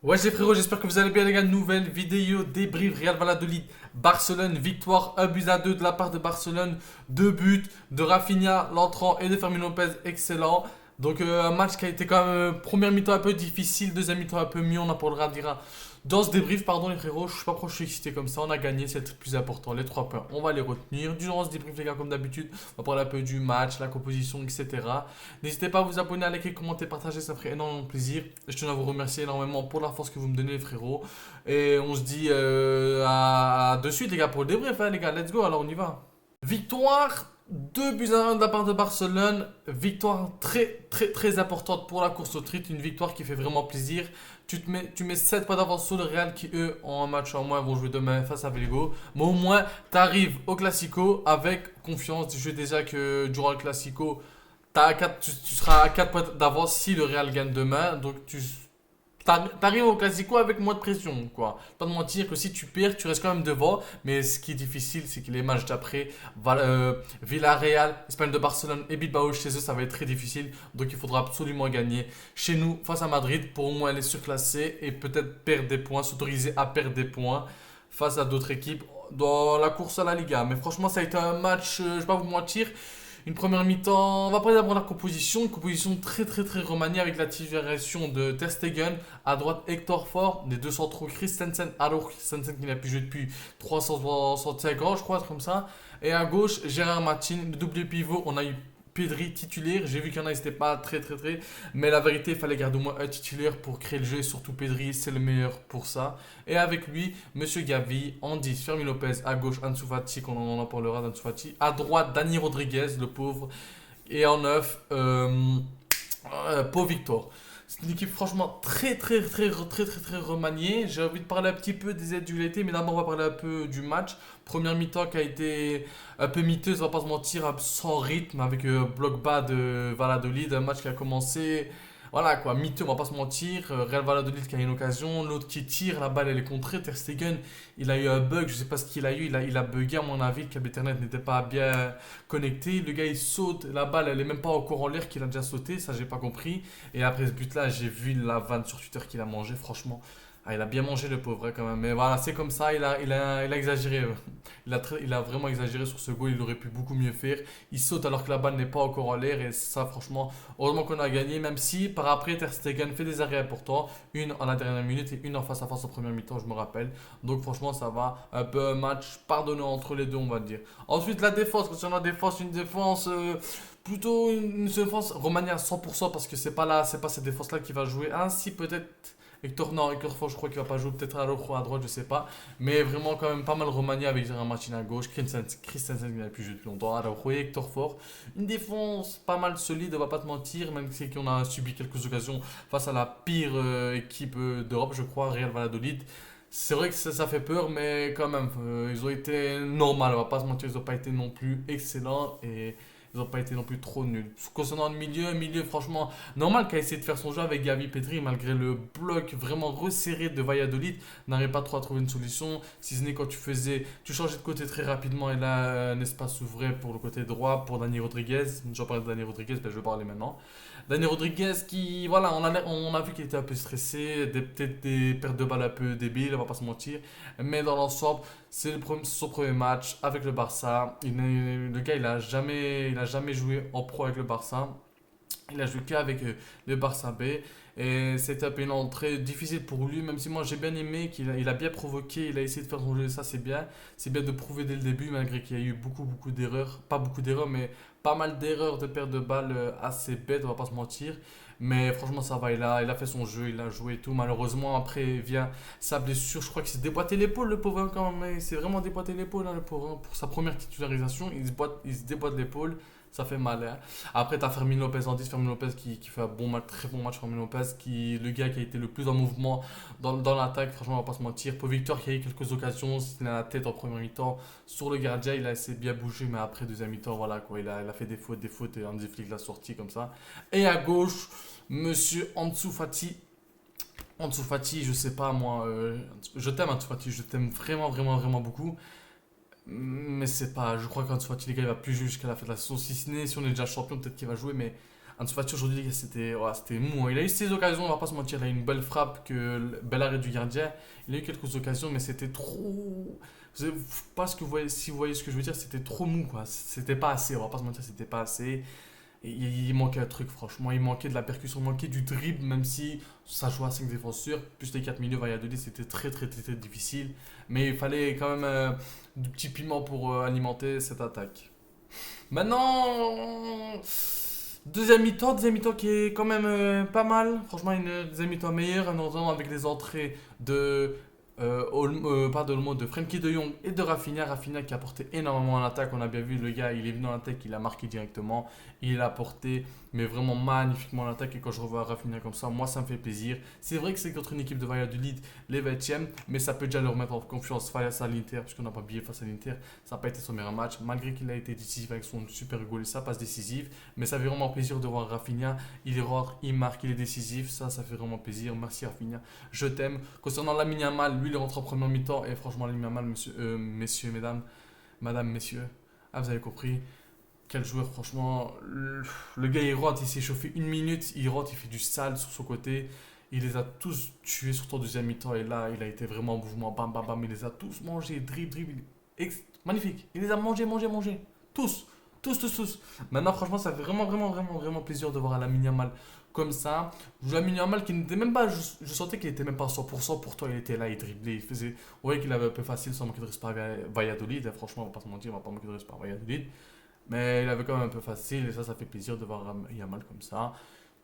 Ouais, les frérots, j'espère que vous allez bien, les gars. Nouvelle vidéo débrief Real Valladolid, Barcelone, victoire 1 but à 2 de la part de Barcelone, 2 buts de Rafinha, l'entrant, et de Fermin Lopez, excellent. Donc, un match qui a été quand même première mi-temps un peu difficile, deuxième mi-temps un peu mieux, on en parlera dira dans ce débrief. Pardon les frérots, je sais pas pourquoi je suis excité comme ça, on a gagné, c'est le plus important, les 3 points, on va les retenir. Durant ce débrief les gars, comme d'habitude, on va parler un peu du match, la composition, etc. N'hésitez pas à vous abonner, à liker, commenter, partager, ça ferait énormément plaisir. Je tiens à vous remercier énormément pour la force que vous me donnez les frérots. Et on se dit à de suite les gars pour le débrief, hein, les gars, let's go, alors on y va. Victoire 2 buts à 1 de la part de Barcelone. Victoire très très très importante pour la course au titre. Une victoire qui fait vraiment plaisir. Tu mets 7 points d'avance sur le Real qui eux ont un match en moins, vont jouer demain face à Vigo. Mais au moins tu arrives au Classico avec confiance. Je sais déjà que durant le Classico tu seras à 4 points d'avance si le Real gagne demain. Donc t'arrives au Classico avec moins de pression, quoi. Pas de mentir que si tu perds, tu restes quand même devant. Mais ce qui est difficile, c'est que les matchs d'après, Villarreal, Espagne de Barcelone et Bilbao chez eux, ça va être très difficile. Donc il faudra absolument gagner chez nous face à Madrid pour au moins aller surclasser et peut-être perdre des points, s'autoriser à perdre des points face à d'autres équipes dans la course à la Liga. Mais franchement, ça a été un match, je vais pas vous mentir. Une première mi-temps, on va parler d'abord de la composition, une composition très très très remaniée avec la titularisation de Ter Stegen, à droite Hector Ford, les deux centraux Christensen, alors Christensen qui n'a plus joué depuis 365 ans, je crois, comme ça, et à gauche Gérard Martin, le double pivot, on a eu Pedri titulaire, j'ai vu qu'il y en a, c'était pas très très très, mais la vérité, il fallait garder au moins un titulaire pour créer le jeu, et surtout Pedri, c'est le meilleur pour ça. Et avec lui, Monsieur Gavi, en 10, Fermi Lopez, à gauche Ansu Fati, qu'on en parlera d'Ansu Fati, à droite Dani Rodriguez, le pauvre, et en 9, Pau Victor. C'est une équipe franchement très remaniée. J'ai envie de parler un petit peu des aides du l'été, mais d'abord on va parler un peu du match. Première mi-temps qui a été un peu miteuse, on va pas se mentir, sans rythme, avec bloc bas de Valladolid, un match qui a commencé. Voilà quoi, miteux, on va pas se mentir. Real Valladolid qui a une occasion, l'autre qui tire, la balle elle est contrée. Ter Stegen, il a eu un bug, je sais pas ce qu'il a eu, il a bugué à mon avis, le câble Ethernet n'était pas bien connecté. Le gars il saute, la balle elle est même pas encore en l'air qu'il a déjà sauté, ça j'ai pas compris. Et après ce but là, j'ai vu la vanne sur Twitter qu'il a mangé, franchement. Ah, il a bien mangé le pauvre hein, quand même. Mais voilà, c'est comme ça, il a exagéré. Il a vraiment exagéré sur ce goal, il aurait pu beaucoup mieux faire. Il saute alors que la balle n'est pas encore en l'air. Et ça, franchement, heureusement qu'on a gagné. Même si par après, Ter Stegen fait des arrêts importants. Une en la dernière minute et une en face à face en première mi-temps, je me rappelle. Donc franchement, ça va. Un peu un match pardonnant entre les deux, on va dire. Ensuite, la défense. Concernant la défense, une défense. Plutôt une défense remaniée à 100% parce que c'est pas là, c'est pas cette défense là qui va jouer. Ainsi peut-être Hector, non, Hector Ford, je crois qu'il va pas jouer. Peut-être à l'autre à droite, je sais pas. Mais vraiment, quand même, pas mal remanié avec Gérard Martin à gauche. Christensen qui n'a plus joué depuis longtemps. Alors, oui, Hector Ford. Une défense pas mal solide, on va pas te mentir. Même si on a subi quelques occasions face à la pire équipe d'Europe, je crois, Real Valladolid. C'est vrai que ça fait peur, mais quand même, ils ont été normaux, on va pas se mentir, ils n'ont pas été non plus excellents et ils n'ont pas été non plus trop nuls. Concernant le milieu franchement normal qui a essayé de faire son jeu avec Gavi Petri, malgré le bloc vraiment resserré de Valladolid, n'arrivait pas trop à trouver une solution. Si ce n'est quand tu changeais de côté très rapidement et là un espace s'ouvrait pour le côté droit pour Dani Rodriguez. J'en parlais de Dani Rodriguez, ben je vais parler maintenant. Dani Rodriguez qui, voilà, on a vu qu'il était un peu stressé, peut-être des pertes de balles un peu débiles, on va pas se mentir. Mais dans l'ensemble, son premier match avec le Barça. Le gars, il a jamais joué en pro avec le Barça. Il a joué qu'avec le Barça B. Et c'était un peu une entrée difficile pour lui, même si moi j'ai bien aimé il a bien provoqué, il a essayé de faire son jeu, ça c'est bien. C'est bien de prouver dès le début, malgré qu'il y a eu beaucoup d'erreurs. Pas beaucoup d'erreurs, mais pas mal d'erreurs de perte de balles assez bêtes, on va pas se mentir. Mais franchement, ça va, il a fait son jeu, il a joué et tout. Malheureusement, après vient sa blessure. Je crois qu'il s'est déboîté l'épaule, le pauvre, hein, quand même. Il s'est vraiment déboîté l'épaule, hein, le pauvre, hein. Pour sa première titularisation, il se déboîte l'épaule. Ça fait mal, hein. Après, tu as Fermin Lopez en 10, Fermin Lopez qui fait un bon match, très bon match. Fermin Lopez, le gars qui a été le plus en mouvement dans l'attaque, franchement, on va pas se mentir. Pour Victor, qui a eu quelques occasions, il a la tête en première mi-temps sur le gardien, il a essayé de bien bouger, mais après, deuxième mi-temps, voilà quoi, il a fait des fautes et Hansi Flick l'a sorti comme ça. Et à gauche, Monsieur Ansu Fati. Ansu Fati, je sais pas moi, je t'aime Ansu Fati, je t'aime vraiment beaucoup. Mais c'est pas, je crois qu'Ansu Fati, les gars, il va plus jouer jusqu'à la fin de la saison. Si ce n'est, si on est déjà champion, peut-être qu'il va jouer, mais Ansu Fati aujourd'hui, les gars, c'était mou, hein. Il a eu ses occasions, on va pas se mentir. Il a eu une belle frappe, bel arrêt du gardien. Il a eu quelques occasions, mais c'était trop. Je sais pas ce que vous voyez, si vous voyez ce que je veux dire, c'était trop mou, quoi. C'était pas assez, on va pas se mentir, c'était pas assez. Et il manquait un truc, franchement. Il manquait de la percussion, il manquait du dribble, même si ça jouait à 5 défenseurs. Plus les 4 milieux, Valladolid, c'était très, très, très, très difficile. Mais il fallait quand même du petit piment pour alimenter cette attaque. Maintenant, deuxième mi-temps qui est quand même pas mal. Franchement, une deuxième mi-temps meilleure, notamment avec les entrées pas de Olmo, de Frenkie de Jong et de Rafinha. Rafinha qui a apporté énormément en attaque. On a bien vu le gars, il est venu en attaque, il a marqué directement. Il a apporté, mais vraiment magnifiquement en attaque. Et quand je revois Rafinha comme ça, moi ça me fait plaisir. C'est vrai que c'est contre une équipe de Valladolid, les 20e, mais ça peut déjà le remettre en confiance face à l'Inter, puisqu'on n'a pas oublié face à l'Inter. Ça n'a pas été son meilleur match, malgré qu'il a été décisif avec son super goal et sa passe décisive. Mais ça fait vraiment plaisir de voir Rafinha. Il rentre, il marque, il est décisif. Ça fait vraiment plaisir. Merci Rafinha, je t'aime. Concernant Lamine Yamal, lui il rentre en première mi-temps. Et franchement, Lamine Yamal, messieurs, mesdames, madame, messieurs, ah, vous avez compris. Quel joueur, franchement. Le gars, il rentre, il s'est chauffé une minute, il rentre, il fait du sale sur son côté. Il les a tous tués, surtout en deuxième mi-temps. Et là, il a été vraiment en mouvement, bam, bam, bam. Il les a tous mangés, dribble. Magnifique. Il les a mangés. Tous. Tous, tous, tous. Maintenant, franchement, ça fait vraiment, vraiment, vraiment, vraiment plaisir de voir Lamine Yamal comme ça. Lamine Yamal qui n'était même pas. Je sentais qu'il était même pas à 100%. Pourtant, il était là, il driblait, il faisait. On voyait qu'il avait un peu facile sans manquer de respect à Valladolid. Et franchement, on va pas se mentir, on va pas manquer de respect à Valladolid. Mais il avait quand même un peu facile et ça fait plaisir de voir Yamal comme ça,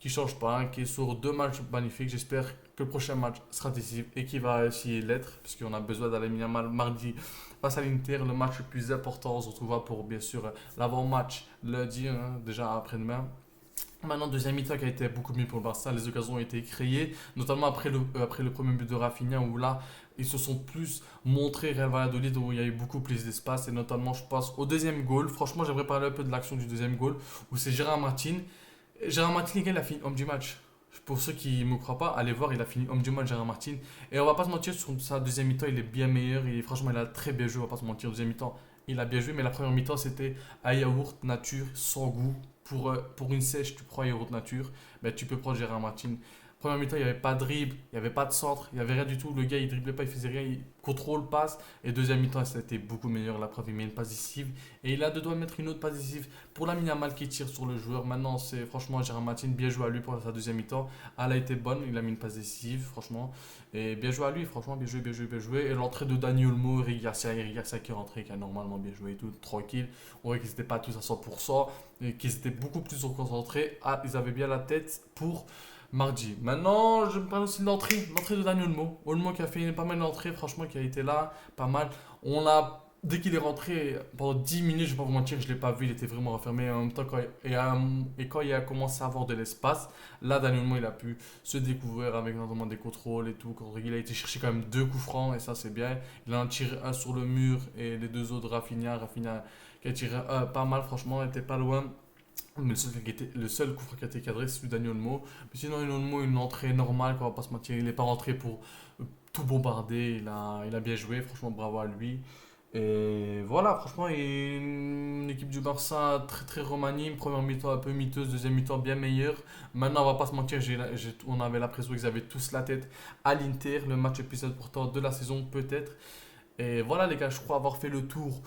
qui change pas, qui est sur 2 matchs magnifiques. J'espère que le prochain match sera décisif et qu'il va essayer l'être, puisqu'on a besoin d'aller Yamal mardi face à l'Inter, le match le plus important. On se retrouvera pour bien sûr l'avant-match lundi, hein, déjà après-demain. Maintenant, deuxième mi-temps qui a été beaucoup mieux pour le Barça. Les occasions ont été créées, notamment après le premier but de Rafinha, où là, ils se sont plus montrés Real Valladolid, où il y a eu beaucoup plus d'espace. Et notamment, je passe au deuxième goal. Franchement, j'aimerais parler un peu de l'action du deuxième goal, où c'est Gérard Martin. Gérard Martin, les gars, il a fini homme du match. Pour ceux qui ne me croient pas, allez voir, il a fini homme du match, Gérard Martin. Et on va pas se mentir, sur sa deuxième mi-temps, il est bien meilleur. Et franchement, il a très bien joué, on va pas se mentir. Deuxième mi-temps, il a bien joué, mais la première mi-temps, c'était à yaourt nature, sans goût. Pour une sèche, tu prends yaourt nature, ben, tu peux prendre Gérard Martin. Première mi-temps, il n'y avait pas de dribble, il n'y avait pas de centre, il n'y avait rien du tout. Le gars, il driblait pas, il faisait rien, il contrôle, passe. Et deuxième mi-temps, ça a été beaucoup meilleur. La preuve, il met une passe décisive. Et il a deux doigts de mettre une autre passe décisive pour la Yamal qui tire sur le joueur. Maintenant, c'est franchement Gérard Martin, bien joué à lui pour sa deuxième mi-temps. Elle a été bonne, il a mis une passe décisive, franchement. Et bien joué à lui, franchement, bien joué, bien joué, bien joué. Et l'entrée de Dani Olmo, Eric Garcia qui est rentré, qui a normalement bien joué et tout, tranquille. On voit qu'ils n'étaient pas tous à 100%, et qu'ils étaient beaucoup plus concentrés. Ah, ils avaient bien la tête pour mardi. Maintenant, je me parle aussi de l'entrée de Dani Olmo. Olmo qui a fait pas mal d'entrées, franchement, qui a été là, pas mal. On l'a. Dès qu'il est rentré, pendant 10 minutes, je vais pas vous mentir, je ne l'ai pas vu, il était vraiment refermé. En même temps, quand il a commencé à avoir de l'espace, là, Dani Olmo, il a pu se découvrir avec notamment des contrôles et tout. Il a été chercher quand même 2 coups francs, et ça, c'est bien. Il en a tiré un sur le mur, et les 2 autres, Rafinha qui a tiré pas mal, franchement, il était pas loin. Mais le seul coup franc qui a été cadré, c'est celui d'Dani Olmo. Mais sinon, Olmo, une entrée normale, quoi, on va pas se mentir. Il n'est pas rentré pour tout bombarder. Il a bien joué, franchement, bravo à lui. Et voilà, franchement, une équipe du Barça très très remaniée. Une première mi-temps un peu miteuse, deuxième mi-temps bien meilleure. Maintenant, on va pas se mentir, on avait l'impression qu'ils avaient tous la tête à l'Inter. Le match le plus important de la saison, peut-être. Et voilà, les gars, je crois avoir fait le tour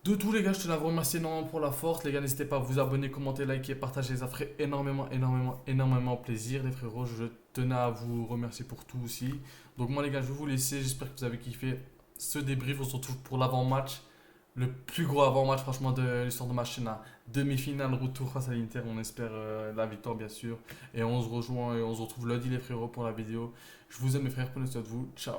de tous les gars. Je tenais à vous remercier énormément pour la force. Les gars, n'hésitez pas à vous abonner, commenter, liker, partager. Ça ferait énormément, énormément, énormément plaisir, les frérots. Je tenais à vous remercier pour tout aussi. Donc, moi, les gars, je vais vous laisser. J'espère que vous avez kiffé ce débrief. On se retrouve pour l'avant-match. Le plus gros avant-match, franchement, de l'histoire de ma chaîne. Demi-finale, retour face à l'Inter. On espère la victoire, bien sûr. Et on se rejoint et on se retrouve lundi, les frérots, pour la vidéo. Je vous aime, mes frères. Prenez soin de vous. Ciao.